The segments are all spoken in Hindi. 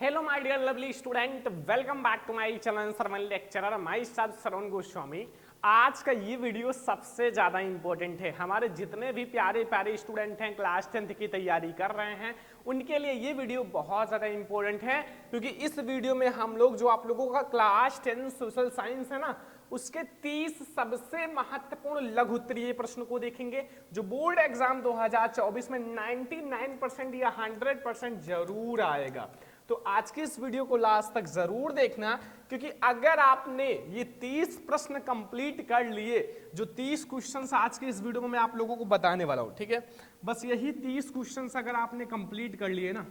Hello my dear lovely student, welcome back to my channel Sarwan lecturer myself Shravan Goswami. आज का ये वीडियो सबसे ज़्यादा इंपॉर्टेंट है। हमारे जितने भी प्यारे प्यारे स्टूडेंट हैं क्लास 10th की तैयारी कर रहे हैं उनके लिए ये वीडियो बहुत ज़्यादा इंपॉर्टेंट है, क्योंकि इस वीडियो में हम लोग जो आप लोगों का क्लास 10 सोशल साइंस है ना, उसके 30 सबसे महत्वपूर्ण लघु उत्तरीय प्रश्न को देखेंगे जो बोर्ड एग्जाम 2024 में 99% या 100% जरूर आएगा। तो आज की इस वीडियो को लास्ट तक जरूर देखना, क्योंकि अगर आपने ये 30 प्रश्न कंप्लीट कर लिए, जो 30 क्वेश्चंस आज के इस वीडियो में मैं आप लोगों को बताने वाला हूं, ठीक है, बस यही 30 क्वेश्चंस अगर आपने कंप्लीट कर लिए ना,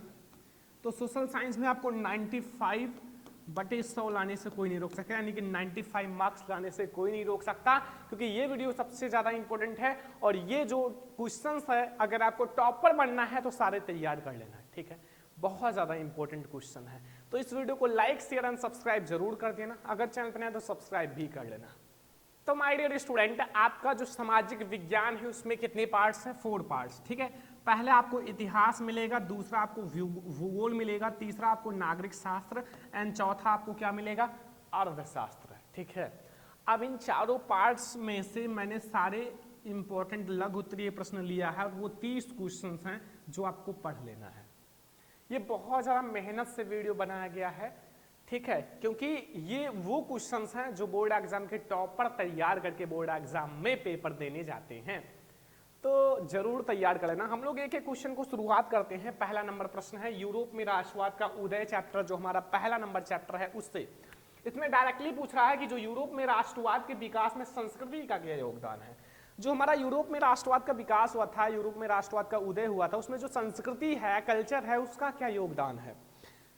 तो सोशल साइंस में आपको 95/100 लाने से कोई नहीं रोक सकता, यानी कि 95 मार्क्स लाने से कोई नहीं रोक सकता, क्योंकि ये वीडियो सबसे ज्यादा इंपॉर्टेंट है। और ये जो क्वेश्चंस है, अगर आपको टॉपर बनना है तो सारे तैयार कर लेना है, ठीक है, बहुत ज्यादा इंपॉर्टेंट क्वेश्चन है। तो इस वीडियो को लाइक शेयर एंड सब्सक्राइब जरूर कर देना, अगर चैनल पर नया तो सब्सक्राइब भी कर लेना। तो माय डियर स्टूडेंट, आपका जो सामाजिक विज्ञान है उसमें कितने पार्ट्स हैं? 4 पार्ट्स, ठीक है। पहले आपको इतिहास मिलेगा, दूसरा आपको भूगोल मिलेगा, तीसरा आपको नागरिक शास्त्र एंड चौथा आपको क्या मिलेगा? अर्थशास्त्र, ठीक है। अब इन चारों पार्ट्स में से मैंने सारे इंपॉर्टेंट लघु उत्तरीय प्रश्न लिया है, और वो 30 क्वेश्चन हैं जो आपको पढ़ लेना है। ये बहुत ज़्यादा मेहनत से वीडियो बनाया गया है, ठीक है, क्योंकि ये वो क्वेश्चंस हैं जो बोर्ड एग्जाम के टॉपर तैयार करके बोर्ड एग्जाम में पेपर देने जाते हैं। तो जरूर तैयार कर लेना। हम लोग एक एक क्वेश्चन को शुरुआत करते हैं। पहला नंबर प्रश्न है यूरोप में राष्ट्रवाद का उदय, चैप्टर जो हमारा पहला नंबर चैप्टर है उससे। इसमें डायरेक्टली पूछ रहा है कि जो यूरोप में राष्ट्रवाद के विकास में संस्कृति का क्या योगदान है। जो हमारा यूरोप में राष्ट्रवाद का विकास हुआ था, यूरोप में राष्ट्रवाद का उदय हुआ था, उसमें जो संस्कृति है, कल्चर है, उसका क्या योगदान है।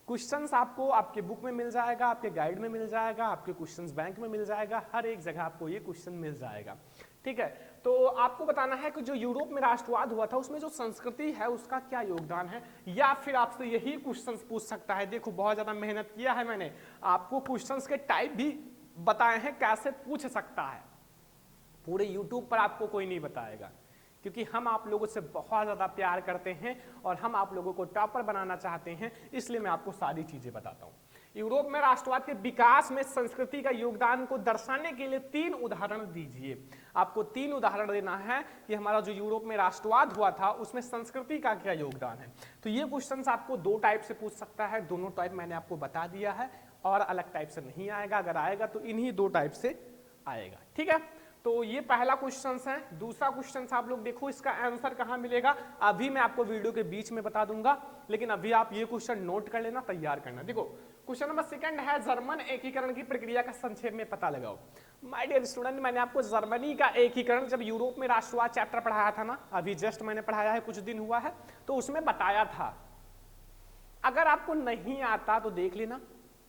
क्वेश्चंस आपको आपके बुक में मिल जाएगा, आपके गाइड में मिल जाएगा, आपके क्वेश्चंस बैंक में मिल जाएगा, हर एक जगह आपको ये क्वेश्चन मिल जाएगा, ठीक है। तो आपको बताना है कि जो यूरोप में राष्ट्रवाद हुआ था उसमें जो संस्कृति है उसका क्या योगदान है। या फिर आपसे यही क्वेश्चंस पूछ सकता है, देखो बहुत ज्यादा मेहनत किया है मैंने, आपको क्वेश्चंस के टाइप भी बताए हैं कैसे पूछ सकता है। पूरे यूट्यूब पर आपको कोई नहीं बताएगा, क्योंकि हम आप लोगों से बहुत ज़्यादा प्यार करते हैं और हम आप लोगों को टॉपर बनाना चाहते हैं, इसलिए मैं आपको सारी चीज़ें बताता हूँ। यूरोप में राष्ट्रवाद के विकास में संस्कृति का योगदान को दर्शाने के लिए 3 उदाहरण दीजिए। आपको 3 उदाहरण देना है कि हमारा जो यूरोप में राष्ट्रवाद हुआ था उसमें संस्कृति का क्या योगदान है। तो ये क्वेश्चन आपको 2 टाइप से पूछ सकता है, दोनों टाइप मैंने आपको बता दिया है, और अलग टाइप से नहीं आएगा। अगर आएगा तो इन्हीं 2 टाइप से आएगा, ठीक है। तो ये पहला क्वेश्चन है। दूसरा क्वेश्चन आप लोग देखो, इसका आंसर कहां मिलेगा अभी मैं आपको वीडियो के बीच में बता दूंगा, लेकिन अभी आप ये क्वेश्चन नोट कर लेना, तैयार करना। देखो क्वेश्चन नंबर 2 है, जर्मन एकीकरण की प्रक्रिया का संक्षेप में पता लगाओ। माय डियर स्टूडेंट, मैंने आपको जर्मनी का एकीकरण जब यूरोप में राष्ट्रवाद चैप्टर पढ़ाया था ना, अभी जस्ट मैंने पढ़ाया है, कुछ दिन हुआ है, तो उसमें बताया था। अगर आपको नहीं आता तो देख लेना,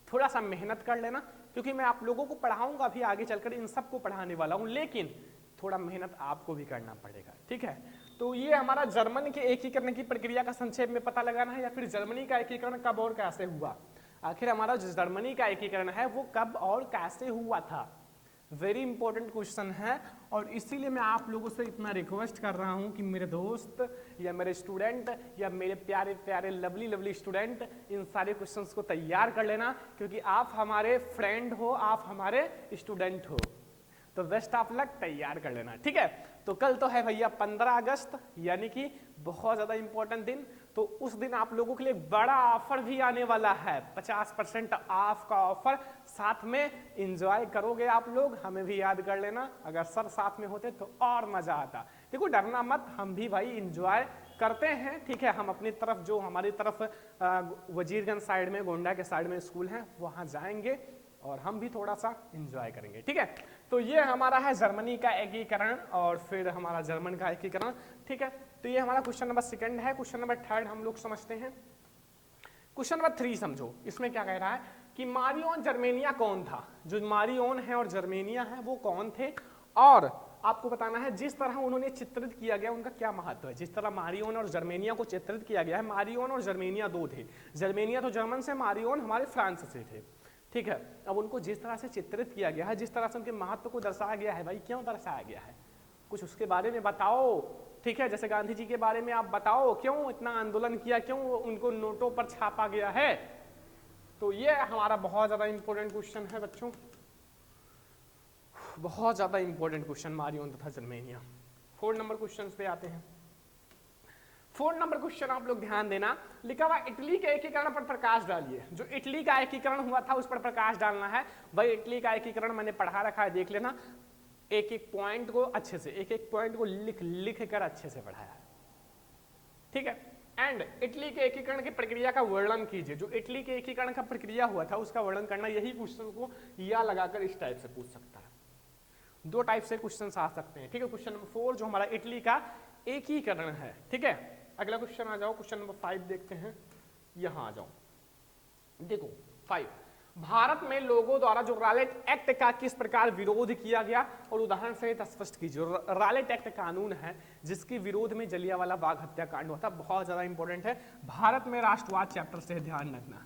थोड़ा सा मेहनत कर लेना, क्योंकि मैं आप लोगों को पढ़ाऊंगा अभी आगे चलकर, इन सबको पढ़ाने वाला हूं, लेकिन थोड़ा मेहनत आपको भी करना पड़ेगा, ठीक है। तो ये हमारा जर्मनी के एकीकरण की प्रक्रिया का संक्षेप में पता लगाना है, या फिर जर्मनी का एकीकरण कब और कैसे हुआ। आखिर हमारा जो जर्मनी का एकीकरण है वो कब और कैसे हुआ था, वेरी इंपॉर्टेंट क्वेश्चन है। और इसीलिए मैं आप लोगों से इतना रिक्वेस्ट कर रहा हूं कि मेरे दोस्त या मेरे स्टूडेंट या मेरे प्यारे प्यारे लवली लवली स्टूडेंट, इन सारे क्वेश्चंस को तैयार कर लेना, क्योंकि आप हमारे फ्रेंड हो, आप हमारे स्टूडेंट हो। तो बेस्ट ऑफ लक, तैयार कर लेना, ठीक है। तो कल तो है भैया 15 अगस्त, यानी कि बहुत ज़्यादा इंपॉर्टेंट दिन। तो उस दिन आप लोगों के लिए बड़ा ऑफर भी आने वाला है, 50% ऑफ का ऑफर, साथ में एंजॉय करोगे आप लोग। हमें भी याद कर लेना, अगर सर साथ में होते तो और मजा आता। देखो डरना मत, हम भी भाई एंजॉय करते हैं, ठीक है। हम अपनी तरफ, जो हमारी तरफ वजीरगंज साइड में, गोंडा के साइड में स्कूल है, वहाँ जाएंगे और हम भी थोड़ा सा एंजॉय करेंगे, ठीक है। तो ये हमारा है जर्मनी का एकीकरण और फिर हमारा जर्मन का एकीकरण, ठीक है। तो ये हमारा क्वेश्चन नंबर 2 है। क्वेश्चन नंबर 3 हम लोग समझते हैं। क्वेश्चन नंबर 3 समझो, इसमें क्या कह रहा है कि मारियोन जर्मेनिया कौन था। जो मारियोन है और जर्मेनिया है वो कौन थे, और आपको बताना है जिस तरह उन्होंने चित्रित किया गया उनका क्या महत्व है। जिस तरह मारियोन और जर्मेनिया को चित्रित किया गया है, मारियोन और जर्मेनिया 2 थे। जर्मेनिया तो जर्मन से, मारियोन हमारे फ्रांस से थे, ठीक है। अब उनको जिस तरह से चित्रित किया गया है, जिस तरह से उनके महत्व को दर्शाया गया है, भाई क्यों दर्शाया गया है, कुछ उसके बारे में बताओ, ठीक है। जैसे गांधी जी के बारे में आप बताओ, क्यों इतना आंदोलन किया, क्यों उनको नोटों पर छापा गया है, तो ये हमारा बहुत ज्यादा इंपॉर्टेंट क्वेश्चन है बच्चों, बहुत ज्यादा इंपॉर्टेंट क्वेश्चन मारियो तथा जर्मेनिया। 4 नंबर क्वेश्चन पे आते हैं। 4 नंबर क्वेश्चन आप लोग ध्यान देना, लिखा हुआ इटली के एकीकरण पर प्रकाश डालिए। जो इटली का एकीकरण हुआ था उस पर प्रकाश डालना है। भाई इटली का एकीकरण मैंने पढ़ा रखा है, देख लेना, एक एक पॉइंट को अच्छे से, एक एक पॉइंट को लिख कर अच्छे से पढ़ाया है, ठीक है। एंड इटली के एकीकरण की प्रक्रिया का वर्णन कीजिए। जो इटली के एकीकरण का प्रक्रिया हुआ था उसका वर्णन करना, यही क्वेश्चन को या लगाकर इस टाइप से पूछ सकता है। 2 टाइप से क्वेश्चन आ सकते हैं, ठीक है। क्वेश्चन नंबर 4 जो हमारा इटली का एकीकरण है, ठीक है। अगला क्वेश्चन आ जाओ, क्वेश्चन नंबर 5 देखते हैं, यहां आ जाओ। देखो 5, भारत में लोगों द्वारा जो रॉलेट एक्ट का किस प्रकार विरोध किया गया और उदाहरण सहित स्पष्ट कीजिए। रॉलेट एक्ट कानून है जिसके विरोध में जलियांवाला बाग हत्याकांड हुआ था, बहुत ज्यादा इंपॉर्टेंट है। भारत में राष्ट्रवाद चैप्टर से ध्यान रखना,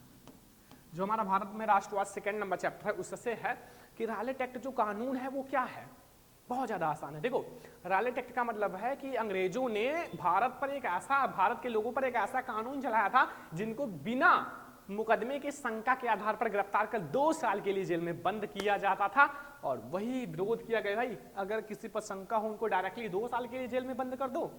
जो हमारा भारत में राष्ट्रवाद 2 नंबर चैप्टर है उससे है कि रॉलेट एक्ट जो कानून है वो क्या है, बहुत ज्यादा आसान है। देखो रॉलेट एक्ट का मतलब है कि अंग्रेजों ने भारत के लोगों पर एक ऐसा कानून चलाया था जिनको बिना मुकदमे की शंका के आधार पर गिरफ्तार कर 2 साल के लिए जेल में बंद किया जाता था, और वही विरोध किया गया। भाई अगर किसी पर शंका हो उनको डायरेक्टली 2 साल के लिए जेल में बंद कर दो,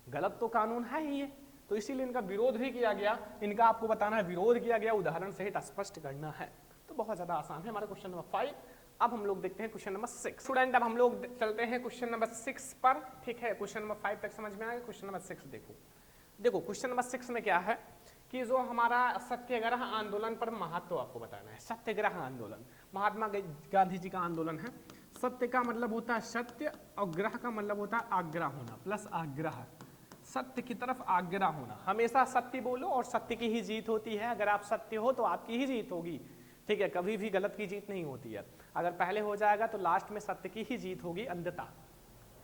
गलत तो कानून है ही ये, तो इसीलिए इनका विरोध भी किया गया। इनका आपको बताना है विरोध किया गया, उदाहरण सहित स्पष्ट करना है, तो बहुत ज्यादा आसान है हमारा क्वेश्चन नंबर 5। अब हम लोग देखते हैं क्वेश्चन नंबर 6। स्टूडेंट अब हम लोग चलते हैं क्वेश्चन नंबर 6 पर, ठीक है। क्वेश्चन नंबर 5 तक समझ में आया, क्वेश्चन नंबर 6 देखो क्वेश्चन नंबर 6 में क्या है कि जो हमारा सत्याग्रह आंदोलन पर महत्व आपको बताना है। सत्याग्रह आंदोलन महात्मा गांधी जी का आंदोलन है। सत्य का मतलब होता है सत्य और ग्रह का मतलब होता है आग्रह होना प्लस आग्रह, सत्य की तरफ आग्रह होना। हमेशा सत्य बोलो और सत्य की ही जीत होती है। अगर आप सत्य हो तो आपकी ही जीत होगी, ठीक है, कभी भी गलत की जीत नहीं होती है। अगर पहले हो जाएगा तो लास्ट में सत्य की ही जीत होगी अंततः।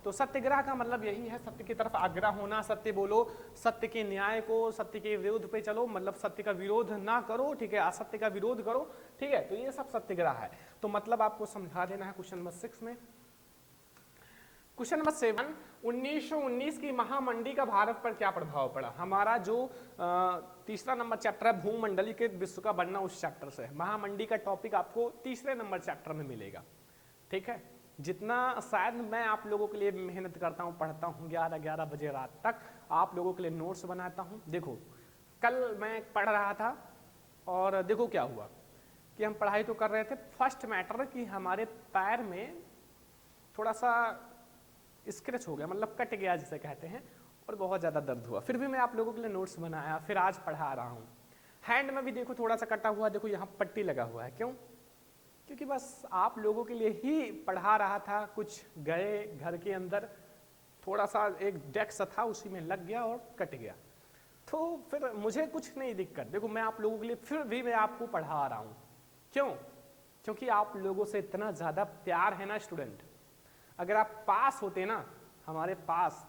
तो सत्याग्रह का मतलब यही है, सत्य की तरफ आग्रह होना, सत्य बोलो, सत्य के न्याय को, सत्य के विरोध पे चलो, मतलब सत्य का विरोध ना करो, ठीक है, असत्य का विरोध करो, ठीक है। तो ये सब सत्याग्रह है। तो मतलब आपको समझा देना है क्वेश्चन नंबर 6 में। क्वेश्चन नंबर 7, 1919 की महामंडी का भारत पर क्या प्रभाव पड़ा। हमारा जो 3रा नंबर चैप्टर है भूमंडली के विश्व का बनना, उस चैप्टर से महामंडी का टॉपिक आपको 3रे नंबर चैप्टर में मिलेगा, ठीक है। जितना शायद मैं आप लोगों के लिए मेहनत करता हूँ, पढ़ता हूँ 11-11 बजे रात तक, आप लोगों के लिए नोट्स बनाता हूँ। देखो कल मैं पढ़ रहा था और देखो क्या हुआ कि हम पढ़ाई तो कर रहे थे, फर्स्ट मैटर कि हमारे पैर में थोड़ा सा स्क्रैच हो गया, मतलब कट गया जिसे कहते हैं, और बहुत ज़्यादा दर्द हुआ। फिर भी मैं आप लोगों के लिए नोट्स बनाया, फिर आज पढ़ा रहा हूँ। हैंड में भी देखो थोड़ा सा कटा हुआ, देखो यहाँ पट्टी लगा हुआ है, क्यों? क्योंकि बस आप लोगों के लिए ही पढ़ा रहा था। कुछ गए घर के अंदर, थोड़ा सा एक डेस्क था उसी में लग गया और कट गया, तो फिर मुझे कुछ नहीं दिक्कत। देखो मैं आप लोगों के लिए फिर भी मैं आपको पढ़ा रहा हूँ, क्यों? क्योंकि आप लोगों से इतना ज़्यादा प्यार है ना स्टूडेंट। अगर आप पास होते ना हमारे पास,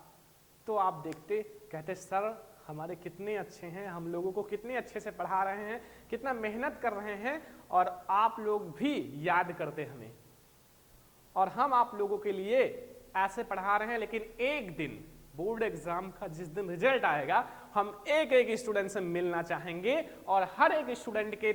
तो आप देखते, कहते सर हमारे कितने अच्छे हैं, हम लोगों को कितने अच्छे से पढ़ा रहे हैं, कितना मेहनत कर रहे हैं, और आप लोग भी याद करते हमें, और हम आप लोगों के लिए ऐसे पढ़ा रहे हैं। लेकिन एक दिन बोर्ड एग्जाम का जिस दिन रिजल्ट आएगा, हम एक एक स्टूडेंट से मिलना चाहेंगे और हर एक स्टूडेंट के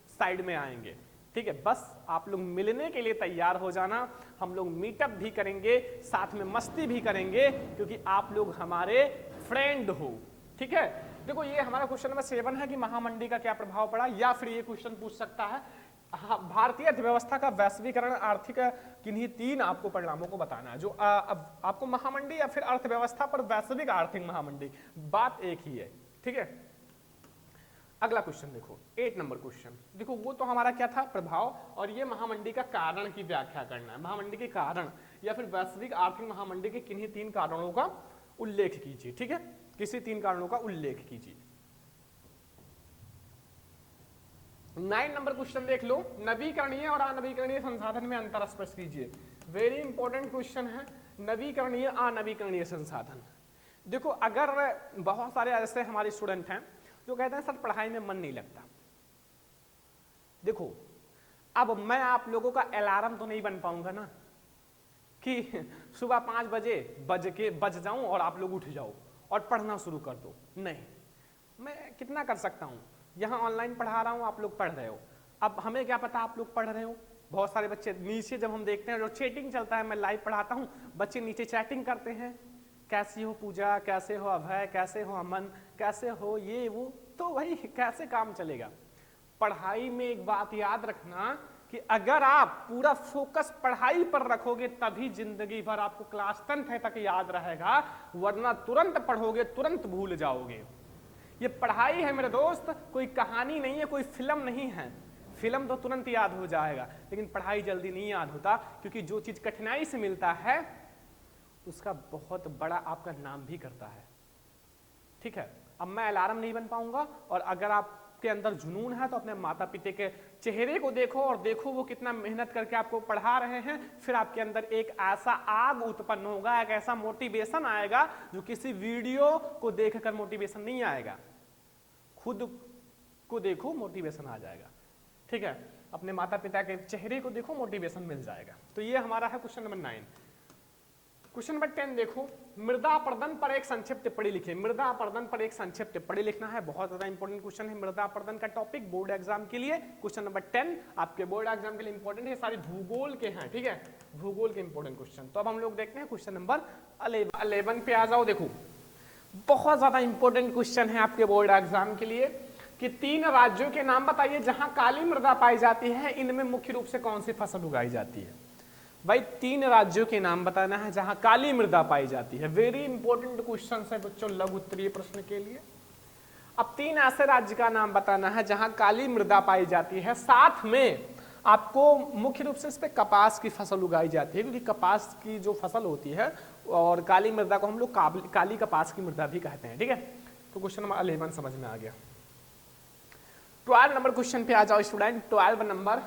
साइड में आएंगे, ठीक है। बस आप लोग मिलने के लिए तैयार हो जाना, हम लोग मीटअप भी करेंगे, साथ में मस्ती भी करेंगे, क्योंकि आप लोग हमारे फ्रेंड हो, ठीक है। देखो ये हमारा क्वेश्चन नंबर 7 है कि महामंडी का क्या प्रभाव पड़ा, या फिर ये क्वेश्चन पूछ सकता है भारतीय अर्थव्यवस्था का वैश्वीकरण आर्थिक किन्हीं 3 आपको परिणामों को बताना है। जो आपको महामंडी या फिर अर्थव्यवस्था पर वैश्विक आर्थिक महामंडी, बात एक ही है, ठीक है। अगला क्वेश्चन देखो 8 नंबर क्वेश्चन, देखो वो तो हमारा क्या था, प्रभाव, और ये महामंडी का कारण की व्याख्या करना है। महामंडी के कारण या फिर वैश्विक आर्थिक महामंडी के किन्हीं 3 कारणों का उल्लेख कीजिए, ठीक है, किसी 3 कारणों का उल्लेख कीजिए। 9 नंबर क्वेश्चन देख लो, नवीकरणीय और अनवीकरणीय संसाधन में अंतर स्पष्ट कीजिए। वेरी इंपॉर्टेंट क्वेश्चन है, नवीकरणीय अनवीकरणीय संसाधन। देखो अगर बहुत सारे ऐसे हमारे स्टूडेंट हैं जो कहते हैं सर पढ़ाई में मन नहीं लगता। देखो अब मैं आप लोगों का अलार्म तो नहीं बन पाऊंगा ना कि सुबह 5 बजे बज जाऊं और आप लोग उठ जाओ और पढ़ना शुरू कर दो, नहीं। मैं कितना कर सकता हूं, यहाँ ऑनलाइन पढ़ा रहा हूँ, आप लोग पढ़ रहे हो। अब हमें क्या पता आप लोग पढ़ रहे हो। बहुत सारे बच्चे नीचे जब हम देखते हैं जो चैटिंग चलता है, मैं लाइव पढ़ाता हूँ, बच्चे नीचे चैटिंग करते हैं, कैसी हो पूजा, कैसे हो अभय, कैसे हो अमन, कैसे हो ये वो, तो वही कैसे काम चलेगा। पढ़ाई में एक बात याद रखना कि अगर आप पूरा फोकस पढ़ाई पर रखोगे तभी जिंदगी भर आपको क्लास 10 तक याद रहेगा, वरना तुरंत पढ़ोगे तुरंत भूल जाओगे। ये पढ़ाई है मेरे दोस्त, कोई कहानी नहीं है, कोई फिल्म नहीं है। फिल्म तो तुरंत याद हो जाएगा, लेकिन पढ़ाई जल्दी नहीं याद होता, क्योंकि जो चीज कठिनाई से मिलता है उसका बहुत बड़ा आपका नाम भी करता है। ठीक है, अब मैं अलार्म नहीं बन पाऊंगा, और अगर आपके अंदर जुनून है तो अपने माता पिता के चेहरे को देखो और देखो वो कितना मेहनत करके आपको पढ़ा रहे हैं, फिर आपके अंदर एक ऐसा आग उत्पन्न होगा, एक ऐसा मोटिवेशन आएगा जो किसी वीडियो को देखकर मोटिवेशन नहीं आएगा। खुद को देखो मोटिवेशन आ जाएगा। ठीक है, अपने माता पिता के चेहरे को देखो मोटिवेशन मिल जाएगा। तो ये हमारा है क्वेश्चन नंबर 9। क्वेश्चन नंबर 10 देखो, मृदा अपरदन पर एक संक्षिप्त टिप्पणी लिखिए। मृदा अपरदन पर एक संक्षिप्त टिप्पणी लिखना है, बहुत ज्यादा इंपॉर्टेंट क्वेश्चन है मृदा अपरदन का टॉपिक बोर्ड एग्जाम के लिए। क्वेश्चन नंबर 10 आपके बोर्ड एग्जाम के लिए इंपॉर्टेंट है, सारे भूगोल के हैं। ठीक है, भूगोल के इंपॉर्टेंट क्वेश्चन। तो अब हम लोग देखते हैं क्वेश्चन नंबर 11 पे आ जाओ। देखो बहुत ज्यादा इंपॉर्टेंट क्वेश्चन है आपके बोर्ड एग्जाम के लिए कि 3 राज्यों के नाम बताइए जहां काली मृदा पाई जाती है, इनमें मुख्य रूप से कौन सी फसल उगाई जाती है। भाई 3 राज्यों के नाम बताना है जहां काली मृदा पाई जाती है। वेरी इंपॉर्टेंट क्वेश्चन है बच्चों लघु उत्तरीय प्रश्न के लिए। अब 3 ऐसे राज्य का नाम बताना है जहां काली मृदा पाई जाती है, साथ में आपको मुख्य रूप से इस पे कपास की फसल उगाई जाती है, क्योंकि कपास की जो फसल होती है और काली मृदा को हम लोग काली कपास की मृदा भी कहते हैं। ठीक है, तो क्वेश्चन नंबर 11 समझ में आ गया। 12 नंबर क्वेश्चन पे आ जाओ स्टूडेंट। 12 नंबर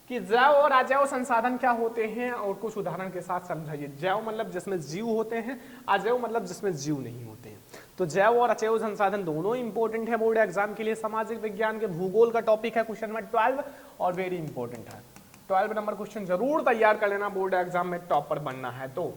कि जैव और अजैव संसाधन क्या होते हैं और कुछ उदाहरण के साथ समझाइए। जैव मतलब जिसमें जीव होते हैं, अजैव मतलब जिसमें जीव नहीं होते हैं। तो जैव और अजैव संसाधन दोनों इंपॉर्टेंट है बोर्ड एग्जाम के लिए। सामाजिक विज्ञान के भूगोल का टॉपिक है क्वेश्चन नंबर 12 और वेरी इंपॉर्टेंट है। 12 नंबर क्वेश्चन जरूर तैयार कर लेना, बोर्ड एग्जाम में टॉपर बनना है। तो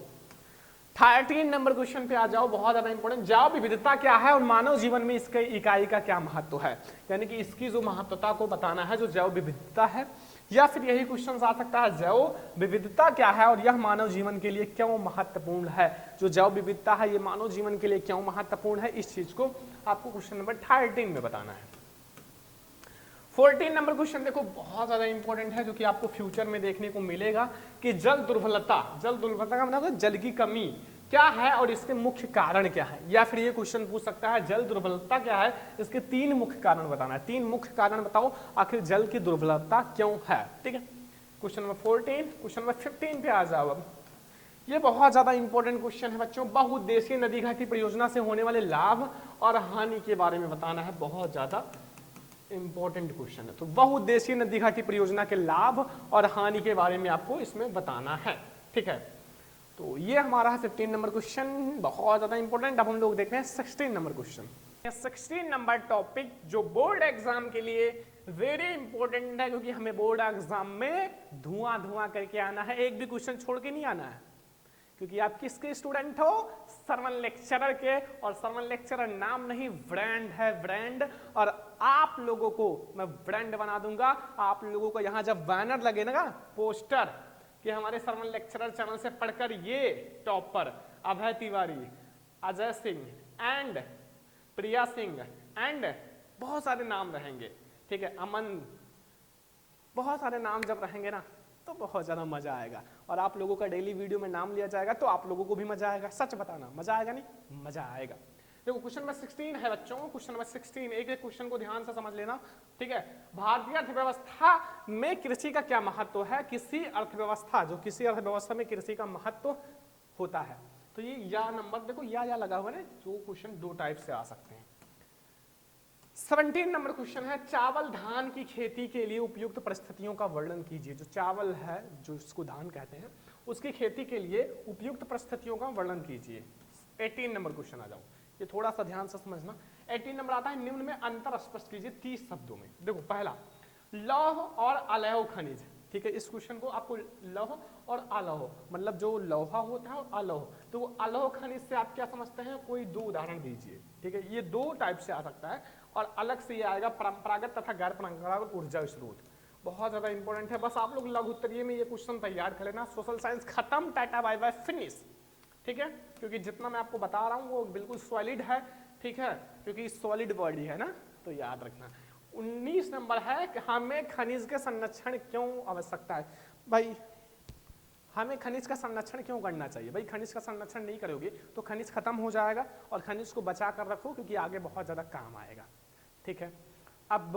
13 नंबर क्वेश्चन पे आ जाओ, बहुत ज्यादा इंपॉर्टेंट। जैव विविधता क्या है और मानव जीवन में इसके इकाई का क्या महत्व है, यानी कि इसकी जो महत्वता को बताना है जो जैव विविधता है। या फिर यही क्वेश्चन आ सकता है जैव विविधता क्या है और यह मानव जीवन के लिए क्यों महत्वपूर्ण है। जो जैव विविधता है ये मानव जीवन के लिए क्यों महत्वपूर्ण है, इस चीज को आपको क्वेश्चन नंबर 13 में बताना है। 14 नंबर क्वेश्चन देखो बहुत ज्यादा इंपॉर्टेंट है, जो कि आपको फ्यूचर में देखने को मिलेगा कि जल दुर्बलता का मतलब जल की कमी क्या है और इसके मुख्य कारण क्या है। या फिर ये क्वेश्चन पूछ सकता है जल दुर्बलता क्या है, इसके 3 मुख्य कारण बताना है। 3 मुख्य कारण बताओ आखिर जल की दुर्बलता क्यों है। ठीक है, क्वेश्चन नंबर 14। क्वेश्चन नंबर 15 पे आ जाओ। अब ये बहुत ज्यादा इंपॉर्टेंट क्वेश्चन है बच्चों। बहुउद्देशीय नदी घाटी परियोजना से होने वाले लाभ और हानि के बारे में बताना है, बहुत ज्यादा इंपॉर्टेंट क्वेश्चन है। तो बहुउद्देशीय नदी घाटी परियोजना के लाभ और हानि के बारे में आपको इसमें बताना है। ठीक है, तो ये हमारा है 15 नंबर क्वेश्चन, बहुत ज्यादा इंपॉर्टेंट। अब हम लोग देखते हैं 16 नंबर क्वेश्चन। 16 नंबर टॉपिक जो बोर्ड एग्जाम के लिए वेरी इंपॉर्टेंट है, क्योंकि हमें बोर्ड एग्जाम में धुआं करके आना है, एक भी क्वेश्चन छोड़ के नहीं आना है। क्योंकि आप किसके स्टूडेंट हो, सरवन लेक्चरर के, और सरवन लेक्चरर नाम नहीं ब्रांड है, ब्रांड। और आप लोगों को मैं ब्रांड बना दूंगा। आप लोगों को यहाँ जब बैनर लगे ना पोस्टर कि हमारे सरवन लेक्चरर चैनल से पढ़कर ये topper Abhay Tiwari, Ajay Singh and Priya Singh and बहुत सारे नाम रहेंगे। ठीक है, अमन, बहुत सारे नाम जब रहेंगे ना तो बहुत ज्यादा मजा आएगा। और आप लोगों का डेली वीडियो में नाम लिया जाएगा तो आप लोगों को भी मजा आएगा। सच बताना, मजा आएगा नहीं, मजा आएगा। देखो क्वेश्चन नंबर 16 है बच्चों। क्वेश्चन नंबर 16 एक क्वेश्चन को ध्यान से समझ लेना। ठीक है, भारतीय अर्थव्यवस्था में कृषि का क्या महत्व है। किसी अर्थव्यवस्था, जो किसी अर्थव्यवस्था में कृषि का महत्व होता है। तो ये या नंबर देखो, या लगा हुआ है, जो क्वेश्चन 2 टाइप से आ सकते हैं। 17 नंबर क्वेश्चन है, चावल धान की खेती के लिए उपयुक्त परिस्थितियों का वर्णन कीजिए। जो चावल है, जो इसको धान कहते हैं, उसकी खेती के लिए उपयुक्त परिस्थितियों का वर्णन कीजिए। 18 नंबर क्वेश्चन आ जाओ, ये थोड़ा सा ध्यान से समझना। 18 नंबर आता है, निम्न में अंतर स्पष्ट कीजिए 30 शब्दों में। देखो पहला, लौह और अलौह खनिज। ठीक है, इस क्वेश्चन को आपको लौह और अलौह मतलब जो लोहा होता है और अलौह, तो अलौह खनिज से आप क्या समझते हैं, कोई 2 उदाहरण दीजिए। ठीक है, ये 2 टाइप से आ सकता है। और अलग से ये आएगा परंपरागत तथा गैर परंपरागत ऊर्जा स्रोत। बहुत ज्यादा इंपॉर्टेंट है, बस आप लोग लघु उत्तरीय में ये क्वेश्चन तैयार कर लेना। सोशल साइंस खत्म, टाटा बाय बाय, फिनिश, ठीक है, क्योंकि जितना मैं आपको बता रहा हूँ वो बिल्कुल सॉलिड है, ठीक है, क्योंकि सॉलिड बॉडी है ना, तो याद रखना। 19 नंबर है कि हमें खनिज के संरक्षण क्यों आवश्यकता है। भाई हमें खनिज का संरक्षण क्यों करना चाहिए? भाई खनिज का संरक्षण नहीं करोगे तो खनिज खत्म हो जाएगा, और खनिज को बचा कर रखो क्योंकि आगे बहुत ज़्यादा काम आएगा, ठीक है। अब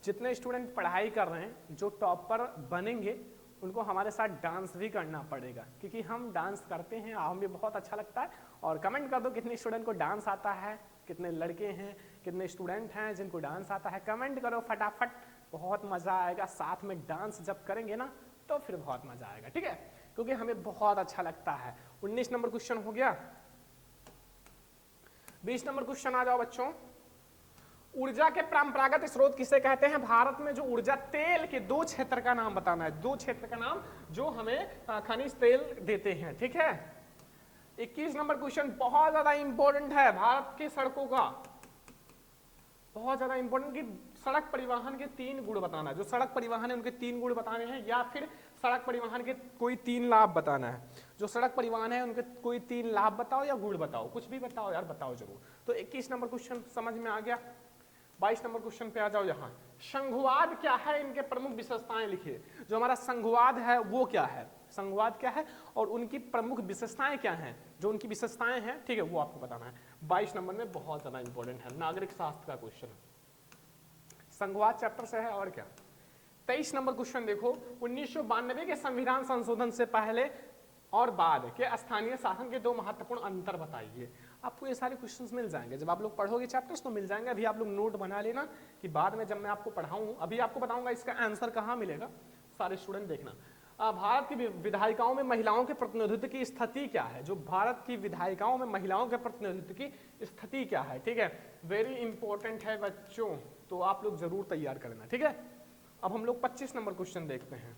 जितने स्टूडेंट पढ़ाई कर रहे हैं, जो टॉपर बनेंगे, उनको हमारे साथ डांस भी करना पड़ेगा, क्योंकि हम डांस करते हैं, हमें बहुत अच्छा लगता है। और कमेंट कर दो कितने स्टूडेंट को डांस आता है, कितने लड़के हैं, कितने स्टूडेंट हैं जिनको डांस आता है, कमेंट करो फटाफट, बहुत मज़ा आएगा। साथ में डांस जब करेंगे ना तो फिर बहुत मज़ा आएगा, ठीक है, क्योंकि हमें बहुत अच्छा लगता है। 19 नंबर क्वेश्चन हो गया। 20 नंबर क्वेश्चन आ जाओ बच्चों। ऊर्जा के परंपरागत स्रोत किसे कहते हैं? भारत में जो ऊर्जा, तेल के 2 क्षेत्र का नाम बताना है, 2 क्षेत्र का नाम जो हमें खनिज तेल देते हैं, ठीक है। 21 नंबर क्वेश्चन बहुत ज्यादा इंपॉर्टेंट है, भारत की सड़कों का बहुत ज्यादा इंपॉर्टेंट, कि सड़क परिवहन के 3 गुण बताना है। जो सड़क परिवहन है उनके 3 गुण बताने हैं, या फिर सड़क परिवहन के कोई 3 लाभ बताना है। जो सड़क परिवहन है उनके कोई 3 लाभ बताओ या गुण बताओ, कुछ भी बताओ यार, बताओ जरूर। तो 21 नंबर क्वेश्चन समझ में आ गया। 22 नंबर क्वेश्चन पे आ जाओ। यहाँ संघवाद क्या है, इनके प्रमुख विशेषताएं लिखिए। जो हमारा संघवाद है वो क्या है, संघवाद क्या है और उनकी प्रमुख विशेषताएं क्या हैं, जो उनकी विशेषताएं हैं, ठीक है, वो आपको बताना है। 22 नंबर में बहुत ज्यादा इंपॉर्टेंट है, नागरिक शास्त्र का क्वेश्चन, संघवाद चैप्टर से है और क्या। 23 नंबर क्वेश्चन देखो, 1992 के संविधान संशोधन से पहले और बाद के स्थानीय शासन के 2 महत्वपूर्ण अंतर बताइए। आपको ये सारे क्वेश्चंस मिल जाएंगे जब आप लोग पढ़ोगे चैप्टर्स, तो मिल जाएंगे। अभी आप लोग नोट बना लेना कि बाद में जब मैं आपको पढ़ाऊं, अभी आपको बताऊंगा इसका आंसर कहाँ मिलेगा, सारे स्टूडेंट देखना। भारत की विधायिकाओं में महिलाओं के प्रतिनिधित्व की स्थिति क्या है? जो भारत की विधायिकाओं में महिलाओं के प्रतिनिधित्व की स्थिति क्या है, ठीक है, वेरी इंपॉर्टेंट है बच्चों, तो आप लोग जरूर तैयार करना, ठीक है। अब हम लोग 25 नंबर क्वेश्चन देखते हैं।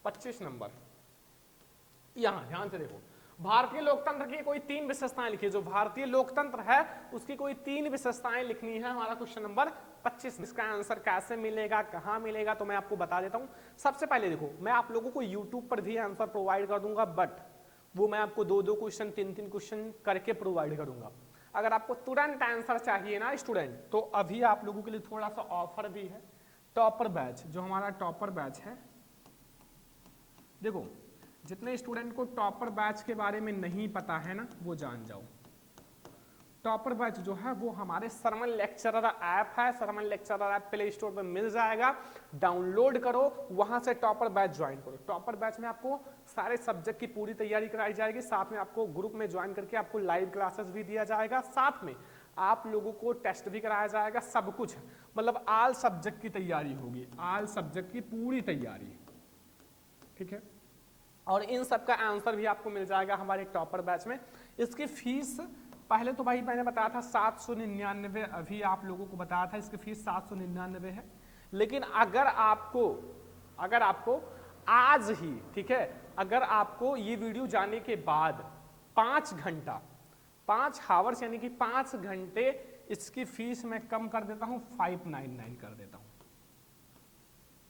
25 नंबर, यहां ध्यान से देखो, भारतीय लोकतंत्र की कोई 3 विशेषताएं लिखिए। जो भारतीय लोकतंत्र है उसकी कोई 3 विशेषताएं लिखनी है, हमारा क्वेश्चन नंबर 25। इसका आंसर कैसे मिलेगा, कहां मिलेगा, तो मैं आपको बता देता हूं। सबसे पहले देखो, मैं आप लोगों को यूट्यूब पर भी आंसर प्रोवाइड कर दूंगा, बट वो मैं आपको 2-2 क्वेश्चन 3-3 क्वेश्चन करके प्रोवाइड करूंगा। अगर आपको तुरंत आंसर चाहिए ना स्टूडेंट, तो अभी आप लोगों के लिए थोड़ा सा ऑफर भी है। टॉपर बैच, जो हमारा टॉपर बैच है, देखो जितने स्टूडेंट को टॉपर बैच के बारे में नहीं पता है ना, वो जान जाओ। टॉपर बैच जो है वो हमारे सरमन लेक्चरर ऐप है, Sarman lecturer app play store पर मिल जाएगा, डाउनलोड करो, वहां से टॉपर बैच ज्वाइन करो। टॉपर बैच में आपको सारे सब्जेक्ट की पूरी तैयारी कराई जाएगी, साथ में आपको ग्रुप में ज्वाइन करके आपको लाइव क्लासेस भी दिया जाएगा, साथ में आप लोगों को टेस्ट भी कराया जाएगा, सब कुछ, मतलब ऑल सब्जेक्ट की तैयारी होगी, ऑल सब्जेक्ट की पूरी तैयारी, ठीक है। और इन सब का आंसर भी आपको मिल जाएगा हमारे टॉपर बैच में। इसकी फीस पहले तो भाई मैंने बताया था 799, अभी आप लोगों को बताया था इसकी फीस 799 है। लेकिन अगर आपको आज ही, ठीक है, अगर आपको ये वीडियो जाने के बाद 5 घंटा 5 आवर्स यानी कि 5 घंटे इसकी फीस मैं कम कर देता हूं, 599 कर देता हूं।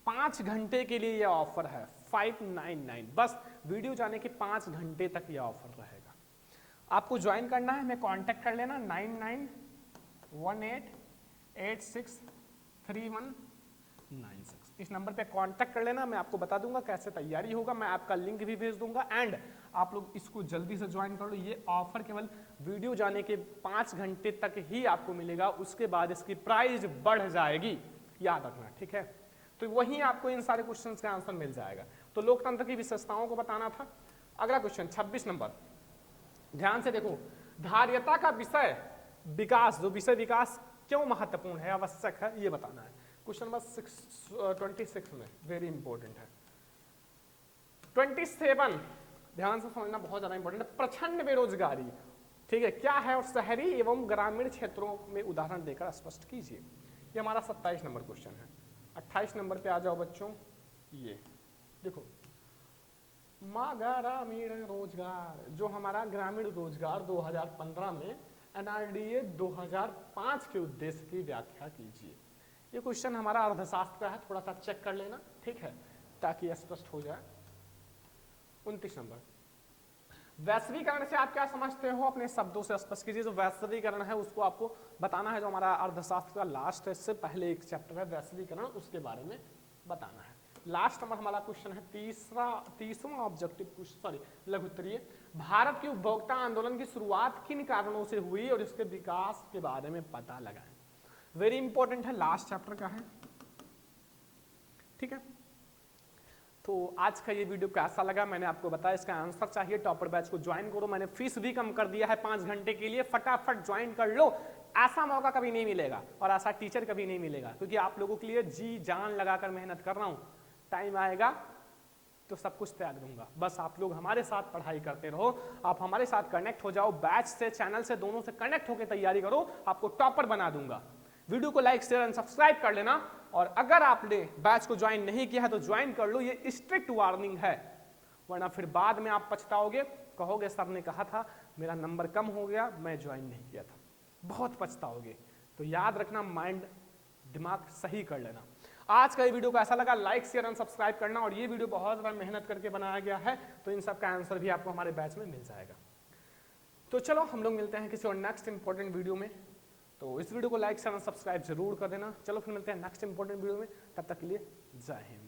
5 घंटे के लिए यह ऑफर है 599, बस वीडियो जाने के 5 घंटे तक यह ऑफर रहेगा। आपको ज्वाइन करना है, मैं कांटेक्ट कर लेना 9918863196, इस नंबर पे कांटेक्ट कर लेना, मैं आपको बता दूंगा कैसे तैयारी होगा, मैं आपका लिंक भी भेज दूंगा। एंड आप लोग इसको जल्दी से ज्वाइन कर लो, ये ऑफर केवल वीडियो जाने के 5 घंटे तक ही आपको मिलेगा, उसके बाद इसकी प्राइस बढ़ जाएगी, याद रखना, ठीक है। तो वहीं आपको इन सारे क्वेश्चंस का आंसर मिल जाएगा। तो लोकतंत्र की विशेषताओं को बताना था। अगला क्वेश्चन 26 नंबर, ध्यान से देखो, धार्यता का विषय विकास, जो विषय विकास क्यों महत्वपूर्ण है, आवश्यक है, ये बताना है। क्वेश्चन नंबर 26 में वेरी इंपॉर्टेंट है। 27 ध्यान से समझना, बहुत ज्यादा इंपॉर्टेंट है। प्रचंड बेरोजगारी, ठीक है, क्या है और शहरी एवं ग्रामीण क्षेत्रों में उदाहरण देकर स्पष्ट कीजिए। ये हमारा 27 नंबर क्वेश्चन है। 28 नंबर पे आ जाओ बच्चों, ये देखो, ग्रामीण रोजगार, जो हमारा ग्रामीण रोजगार 2015 में एनआरडीए 2005 के उद्देश्य की व्याख्या कीजिए। ये क्वेश्चन हमारा अर्थशास्त्र का है, थोड़ा सा चेक कर लेना, ठीक है, ताकि स्पष्ट हो जाए। 29 नंबर, वैश्वीकरण से आप क्या समझते हो, अपने शब्दों से स्पष्ट कीजिए। जो वैश्वीकरण है उसको आपको बताना है, जो हमारा अर्थशास्त्र का लास्ट है, इससे पहले एक चैप्टर है वैश्वीकरण, उसके बारे में बताना है। लास्ट नंबर हमारा क्वेश्चन है तीसरा ऑब्जेक्टिव क्वेश्चन, सॉरी लघु उत्तरीय। भारत की उपभोक्ता आंदोलन की शुरुआत किन कारणों से हुई और इसके विकास के बारे में पता लगाएं। वेरी इंपॉर्टेंट है, लास्ट चैप्टर का है, ठीक है। तो आज का ये वीडियो कैसा लगा, मैंने आपको बताया, इसका आंसर चाहिए, टॉपर बैच को ज्वाइन करो। मैंने फीस भी कम कर दिया है 5 घंटे के लिए, फटाफट ज्वाइन कर लो। ऐसा मौका कभी नहीं मिलेगा और ऐसा टीचर कभी नहीं मिलेगा, क्योंकि आप लोगों के लिए जी जान लगाकर मेहनत कर रहा हूं। टाइम आएगा तो सब कुछ त्याग दूंगा, बस आप लोग हमारे साथ पढ़ाई करते रहो, आप हमारे साथ कनेक्ट हो जाओ, बैच से, चैनल से, दोनों से कनेक्ट होकर तैयारी करो, आपको टॉपर बना दूंगा। वीडियो को लाइक, शेयर एंड सब्सक्राइब कर लेना, और अगर आपने बैच को ज्वाइन नहीं किया है तो ज्वाइन कर लो, ये स्ट्रिक्ट वार्निंग है, वरना फिर बाद में आप पछताओगे, कहोगे सर ने कहा था, मेरा नंबर कम हो गया, मैं ज्वाइन नहीं किया था, बहुत पछताओगे। तो याद रखना, माइंड दिमाग सही कर लेना। आज का ये वीडियो कैसा लगा, लाइक, शेयर एंड सब्सक्राइब करना, और ये वीडियो बहुत ज़्यादा मेहनत करके बनाया गया है, तो इन सब का आंसर भी आपको हमारे बैच में मिल जाएगा। तो चलो हम लोग मिलते हैं किसी और नेक्स्ट इंपॉर्टेंट वीडियो में। तो इस वीडियो को लाइक, शेयर एंड सब्सक्राइब जरूर कर देना। चलो फिर मिलते हैं नेक्स्ट इंपॉर्टेंट वीडियो में, तब तक के लिए जय हिंद।